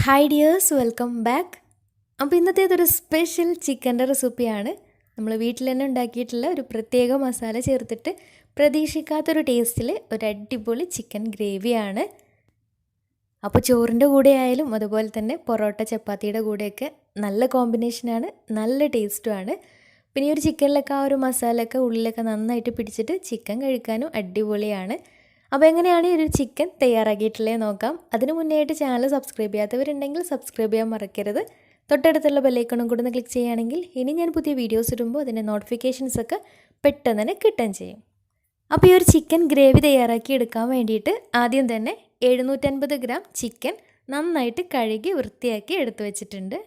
Hi dears, welcome back. അപ്പോൾ ഇന്നത്തേതൊരു special ചിക്കൻ്റെ റെസിപ്പിയാണ്. നമ്മൾ വീട്ടിൽ തന്നെ ഉണ്ടാക്കിയിട്ടുള്ള ഒരു പ്രത്യേക മസാല ചേർത്തിട്ട് പ്രതീക്ഷിക്കാത്തൊരു ടേസ്റ്റിൽ ഒരു അടിപൊളി ചിക്കൻ ഗ്രേവിയാണ്. അപ്പോൾ ചോറിൻ്റെ കൂടെ ആയാലും അതുപോലെ തന്നെ പൊറോട്ട ചപ്പാത്തിയുടെ കൂടെയൊക്കെ നല്ല കോമ്പിനേഷനാണ്, നല്ല ടേസ്റ്റുമാണ്. പിന്നെ ഈ ഒരു ചിക്കനിലൊക്കെ ആ ഒരു മസാലയൊക്കെ ഉള്ളിലൊക്കെ നന്നായിട്ട് പിടിച്ചിട്ട് ചിക്കൻ കഴിക്കാനും അടിപൊളിയാണ്. അപ്പോൾ എങ്ങനെയാണ് ഈ ഒരു ചിക്കൻ തയ്യാറാക്കിയിട്ടുള്ളത് നോക്കാം. അതിന് മുന്നേ ആയിട്ട് ചാനൽ സബ്സ്ക്രൈബ് ചെയ്യാത്തവരുണ്ടെങ്കിൽ സബ്സ്ക്രൈബ് ചെയ്യാൻ മറക്കരുത്. തൊട്ടടുത്തുള്ള ബെല്ലൈക്കണും കൂടെ ഒന്ന് ക്ലിക്ക് ചെയ്യുകയാണെങ്കിൽ ഇനി ഞാൻ പുതിയ വീഡിയോസ് ഇടുമ്പോൾ അതിൻ്റെ നോട്ടിഫിക്കേഷൻസൊക്കെ പെട്ടെന്ന് തന്നെ കിട്ടുകയും ചെയ്യും. അപ്പോൾ ഈ ഒരു ചിക്കൻ ഗ്രേവി തയ്യാറാക്കി എടുക്കാൻ വേണ്ടിയിട്ട് ആദ്യം തന്നെ 750 ഗ്രാം ചിക്കൻ നന്നായിട്ട് കഴുകി വൃത്തിയാക്കി എടുത്തു വെച്ചിട്ടുണ്ട്.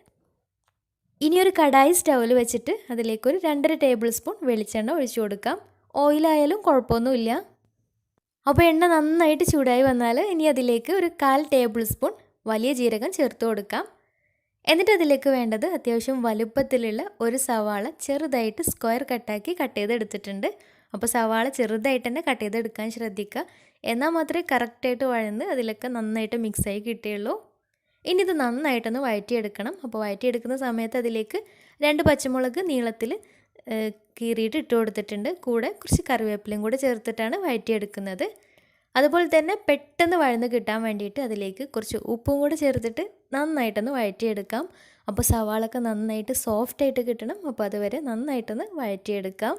ഇനിയൊരു കടായി സ്റ്റൗവിൽ വെച്ചിട്ട് അതിലേക്കൊരു 2.5 ടേബിൾ സ്പൂൺ വെളിച്ചെണ്ണ ഒഴിച്ചു കൊടുക്കാം. ഓയിലായാലും കുഴപ്പമൊന്നുമില്ല. അപ്പോൾ എണ്ണ നന്നായിട്ട് ചൂടായി വന്നാൽ ഇനി അതിലേക്ക് ഒരു 1/4 ടേബിൾ സ്പൂൺ വലിയ ജീരകം ചേർത്ത് കൊടുക്കാം. എന്നിട്ട് അതിലേക്ക് വേണ്ടത് അത്യാവശ്യം വലുപ്പത്തിലുള്ള ഒരു സവാള ചെറുതായിട്ട് സ്ക്വയർ കട്ട് ചെയ്തെടുത്തിട്ടുണ്ട്. അപ്പോൾ സവാള ചെറുതായിട്ട് തന്നെ കട്ട് ചെയ്തെടുക്കാൻ ശ്രദ്ധിക്കുക. എന്നാൽ മാത്രമേ കറക്റ്റായിട്ട് വഴന്ന് അതിലൊക്കെ നന്നായിട്ട് മിക്സായി കിട്ടുകയുള്ളൂ. ഇനി ഇത് നന്നായിട്ടൊന്ന് വഴറ്റിയെടുക്കണം. അപ്പോൾ വഴറ്റിയെടുക്കുന്ന സമയത്ത് അതിലേക്ക് 2 പച്ചമുളക് നീളത്തിൽ കീറിയിട്ട് ഇട്ട് കൊടുത്തിട്ടുണ്ട്. കൂടെ കുറച്ച് കറിവേപ്പിലയും കൂടെ ചേർത്തിട്ടാണ് വഴറ്റിയെടുക്കുന്നത്. അതുപോലെ തന്നെ പെട്ടെന്ന് വഴന്ന് കിട്ടാൻ വേണ്ടിയിട്ട് അതിലേക്ക് കുറച്ച് ഉപ്പും കൂടെ ചേർത്തിട്ട് നന്നായിട്ടൊന്ന് വഴറ്റിയെടുക്കാം. അപ്പോൾ സവാളൊക്കെ നന്നായിട്ട് സോഫ്റ്റായിട്ട് കിട്ടണം. അപ്പോൾ അതുവരെ നന്നായിട്ടൊന്ന് വഴറ്റിയെടുക്കാം.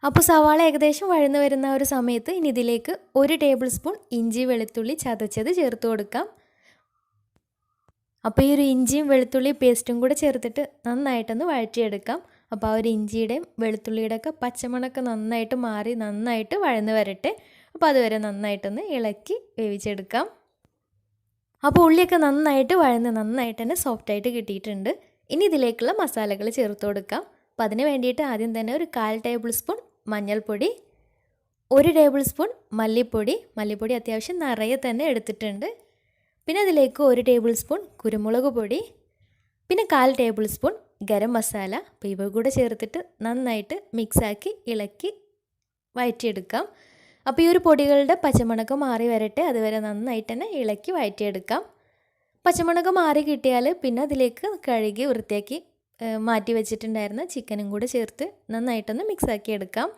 അപ്പോൾ സവാള ഏകദേശം വഴന്ന് വരുന്ന ഒരു സമയത്ത് ഇനി ഇതിലേക്ക് 1 ടേബിൾ സ്പൂൺ ഇഞ്ചി വെളുത്തുള്ളി ചതച്ചത് ചേർത്ത് കൊടുക്കാം. അപ്പോൾ ഈ ഒരു ഇഞ്ചിയും വെളുത്തുള്ളി പേസ്റ്റും കൂടെ ചേർത്തിട്ട് നന്നായിട്ടൊന്ന് വഴറ്റിയെടുക്കാം. അപ്പോൾ ആ ഒരു ഇഞ്ചിയുടെയും വെളുത്തുള്ളിയുടെ ഒക്കെ പച്ചമണമൊക്കെ നന്നായിട്ട് മാറി നന്നായിട്ട് വഴന്ന് വരട്ടെ. അപ്പോൾ അതുവരെ നന്നായിട്ടൊന്ന് ഇളക്കി വേവിച്ചെടുക്കാം. അപ്പോൾ ഉള്ളിയൊക്കെ നന്നായിട്ട് വഴന്ന് നന്നായിട്ട് തന്നെ സോഫ്റ്റായിട്ട് കിട്ടിയിട്ടുണ്ട്. ഇനി ഇതിലേക്കുള്ള മസാലകൾ ചേർത്ത് കൊടുക്കാം. അപ്പോൾ അതിന് വേണ്ടിയിട്ട് ആദ്യം തന്നെ ഒരു 1/4 ടേബിൾ സ്പൂൺ മഞ്ഞൾപ്പൊടി, 1 ടേബിൾ സ്പൂൺ മല്ലിപ്പൊടി അത്യാവശ്യം നിറയെ തന്നെ എടുത്തിട്ടുണ്ട്. പിന്നെ അതിലേക്ക് 1 ടേബിൾ സ്പൂൺ കുരുമുളക് പൊടി, പിന്നെ 1/4 ടേബിൾ സ്പൂൺ ഗരം മസാല. അപ്പോൾ ഇവ കൂടെ ചേർത്തിട്ട് നന്നായിട്ട് മിക്സാക്കി ഇളക്കി വഴറ്റിയെടുക്കാം. അപ്പോൾ ഈ ഒരു പൊടികളുടെ പച്ചമണക്കം മാറി വരട്ടെ, അതുവരെ നന്നായിട്ട് തന്നെ ഇളക്കി വഴറ്റിയെടുക്കാം. പച്ചമണക്കം മാറി കിട്ടിയാൽ പിന്നെ അതിലേക്ക് കഴുകി വൃത്തിയാക്കി മാറ്റി വെച്ചിട്ടുണ്ടായിരുന്ന ചിക്കനും കൂടെ ചേർത്ത് നന്നായിട്ടൊന്ന് മിക്സാക്കി എടുക്കാം.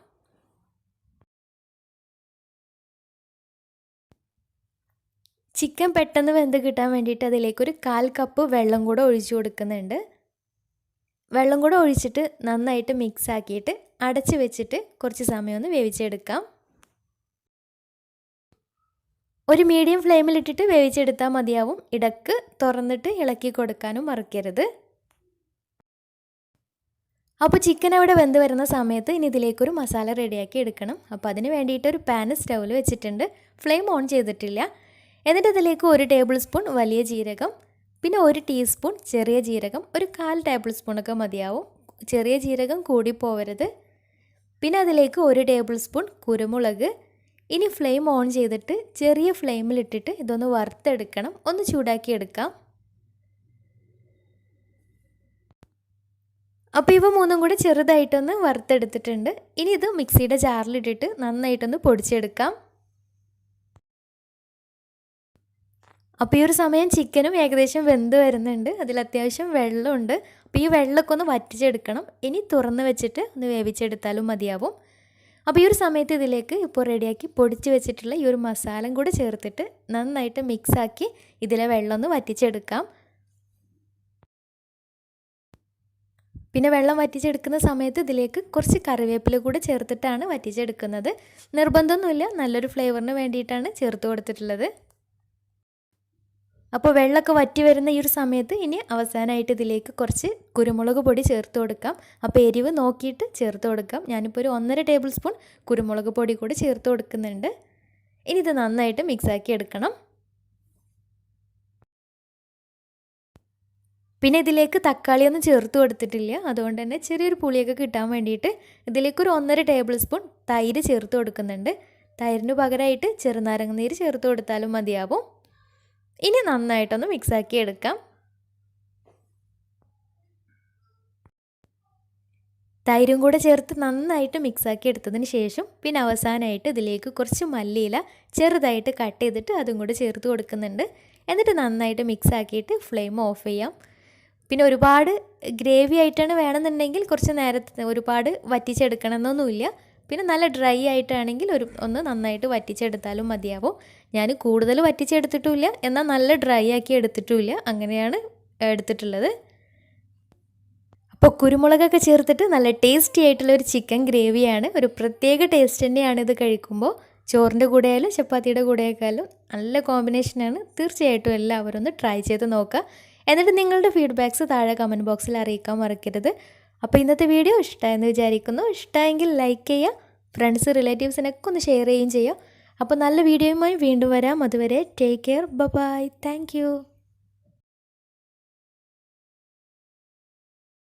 ചിക്കൻ പെട്ടെന്ന് വെന്ത് കിട്ടാൻ വേണ്ടിയിട്ട് അതിലേക്കൊരു 1/4 കപ്പ് വെള്ളം കൂടെ ഒഴിച്ചു കൊടുക്കുന്നുണ്ട്. വെള്ളം കൂടെ ഒഴിച്ചിട്ട് നന്നായിട്ട് മിക്സ് ആക്കിയിട്ട് അടച്ച് വെച്ചിട്ട് കുറച്ച് സമയം ഒന്ന് വേവിച്ചെടുക്കാം. ഒരു മീഡിയം ഫ്ലെയിമിലിട്ടിട്ട് വേവിച്ചെടുത്താൽ മതിയാവും. ഇടയ്ക്ക് തുറന്നിട്ട് ഇളക്കി കൊടുക്കാനും മറക്കരുത്. അപ്പോൾ ചിക്കൻ അവിടെ വെന്ത് വരുന്ന സമയത്ത് ഇനി ഇതിലേക്കൊരു മസാല റെഡിയാക്കി എടുക്കണം. അപ്പോൾ അതിന് വേണ്ടിയിട്ട് ഒരു പാൻ സ്റ്റൗവിൽ വെച്ചിട്ടുണ്ട്. ഫ്ലെയിം ഓൺ ചെയ്തിട്ടില്ല. എന്നിട്ട് ഇതിലേക്ക് 1 ടേബിൾ സ്പൂൺ വലിയ ജീരകം, പിന്നെ 1 ടീസ്പൂൺ ചെറിയ ജീരകം, ഒരു 1/4 ടേബിൾ സ്പൂണൊക്കെ മതിയാവും. ചെറിയ ജീരകം കൂടി പോവരുത്. പിന്നെ അതിലേക്ക് 1 ടേബിൾ സ്പൂൺ കുരുമുളക്. ഇനി ഫ്ലെയിം ഓൺ ചെയ്തിട്ട് ചെറിയ ഫ്ലെയിമിലിട്ടിട്ട് ഇതൊന്ന് വറുത്തെടുക്കണം, ഒന്ന് ചൂടാക്കിയെടുക്കാം. അപ്പോൾ ഇവ മൂന്നും കൂടി ചെറുതായിട്ടൊന്ന് വറുത്തെടുത്തിട്ടുണ്ട്. ഇനി ഇത് മിക്സിയുടെ ജാറിലിട്ടിട്ട് നന്നായിട്ടൊന്ന് പൊടിച്ചെടുക്കാം. അപ്പോൾ ഈ ഒരു സമയം ചിക്കനും ഏകദേശം വെന്ത് വരുന്നുണ്ട്. അതിൽ അത്യാവശ്യം വെള്ളമുണ്ട്. അപ്പോൾ ഈ വെള്ളമൊക്കെ ഒന്ന് വറ്റിച്ചെടുക്കണം. ഇനി തുറന്ന് വെച്ചിട്ട് ഒന്ന് വേവിച്ചെടുത്താലും മതിയാവും. അപ്പോൾ ഈ ഒരു സമയത്ത് ഇതിലേക്ക് ഇപ്പോൾ റെഡിയാക്കി പൊടിച്ച് വെച്ചിട്ടുള്ള ഈ ഒരു മസാലയും കൂടെ ചേർത്തിട്ട് നന്നായിട്ട് മിക്സാക്കി ഇതിലെ വെള്ളം ഒന്ന് വറ്റിച്ചെടുക്കാം. പിന്നെ വെള്ളം വറ്റിച്ചെടുക്കുന്ന സമയത്ത് ഇതിലേക്ക് കുറച്ച് കറിവേപ്പില കൂടെ ചേർത്തിട്ടാണ് വറ്റിച്ചെടുക്കുന്നത്. നിർബന്ധമൊന്നുമില്ല, നല്ലൊരു ഫ്ലേവറിന് വേണ്ടിയിട്ടാണ് ചേർത്ത് കൊടുത്തിട്ടുള്ളത്. അപ്പോൾ വെള്ളമൊക്കെ വറ്റി വരുന്ന ഈ ഒരു സമയത്ത് ഇനി അവസാനമായിട്ട് ഇതിലേക്ക് കുറച്ച് കുരുമുളക് പൊടി ചേർത്ത് കൊടുക്കാം. അപ്പോൾ എരിവ് നോക്കിയിട്ട് ചേർത്ത് കൊടുക്കാം. ഞാനിപ്പോൾ ഒരു 1.5 ടേബിൾ സ്പൂൺ കുരുമുളക് പൊടി കൂടി ചേർത്ത് കൊടുക്കുന്നുണ്ട്. ഇനി ഇത് നന്നായിട്ട് മിക്സാക്കി എടുക്കണം. പിന്നെ ഇതിലേക്ക് തക്കാളിയൊന്നും ചേർത്ത് കൊടുത്തിട്ടില്ല. അതുകൊണ്ട് തന്നെ ചെറിയൊരു പുളിയൊക്കെ കിട്ടാൻ വേണ്ടിയിട്ട് ഇതിലേക്കൊരു 1.5 ടേബിൾ സ്പൂൺ തൈര് ചേർത്ത് കൊടുക്കുന്നുണ്ട്. തൈരിന് പകരമായിട്ട് ചെറുനാരങ്ങ നീര് ചേർത്ത് കൊടുത്താലും മതിയാവും. ഇനി നന്നായിട്ടൊന്ന് മിക്സാക്കി എടുക്കാം. തൈരും കൂടെ ചേർത്ത് നന്നായിട്ട് മിക്സാക്കി എടുത്തതിന് ശേഷം പിന്നെ അവസാനമായിട്ട് ഇതിലേക്ക് കുറച്ച് മല്ലിയില ചെറുതായിട്ട് കട്ട് ചെയ്തിട്ട് അതും കൂടി ചേർത്ത് കൊടുക്കുന്നുണ്ട്. എന്നിട്ട് നന്നായിട്ട് മിക്സ് ആക്കിയിട്ട് ഫ്ലെയിം ഓഫ് ചെയ്യാം. പിന്നെ ഒരുപാട് ഗ്രേവി ആയിട്ടാണ് വേണമെന്നുണ്ടെങ്കിൽ കുറച്ച് നേരത്തെ ഒരുപാട് വറ്റിച്ചെടുക്കണമെന്നൊന്നുമില്ല. പിന്നെ നല്ല ഡ്രൈ ആയിട്ടാണെങ്കിൽ ഒന്ന് നന്നായിട്ട് വറ്റിച്ചെടുത്താലും മതിയാവും. ഞാൻ കൂടുതൽ വറ്റിച്ചെടുത്തിട്ടുമില്ല, എന്നാൽ നല്ല ഡ്രൈ ആക്കി എടുത്തിട്ടുമില്ല, അങ്ങനെയാണ് എടുത്തിട്ടുള്ളത്. അപ്പോൾ കുരുമുളകൊക്കെ ചേർത്തിട്ട് നല്ല ടേസ്റ്റി ആയിട്ടുള്ള ഒരു ചിക്കൻ ഗ്രേവിയാണ്. ഒരു പ്രത്യേക ടേസ്റ്റ് തന്നെയാണ് ഇത് കഴിക്കുമ്പോൾ. ചോറിൻ്റെ കൂടെ ആയാലും ചപ്പാത്തിയുടെ കൂടെയൊക്കെ ആയാലും നല്ല കോമ്പിനേഷനാണ്. തീർച്ചയായിട്ടും എല്ലാവരും ഒന്ന് ട്രൈ ചെയ്ത് നോക്കുക. എന്നിട്ട് നിങ്ങളുടെ ഫീഡ്ബാക്ക്സ് താഴെ കമൻറ്റ് ബോക്സിൽ അറിയിക്കാൻ മറക്കരുത്. അപ്പോൾ ഇന്നത്തെ വീഡിയോ ഇഷ്ടമായെന്ന് വിചാരിക്കുന്നു. ഇഷ്ടമായെങ്കിൽ ലൈക്ക് ചെയ്യുക, ഫ്രണ്ട്സ് റിലേറ്റീവ്സിനൊക്കെ ഒന്ന് ഷെയർ ചെയ്യുകയും ചെയ്യുക. അപ്പോൾ നല്ല വീഡിയോയുമായി വീണ്ടും വരാം. അതുവരെ take care, bye, thank U.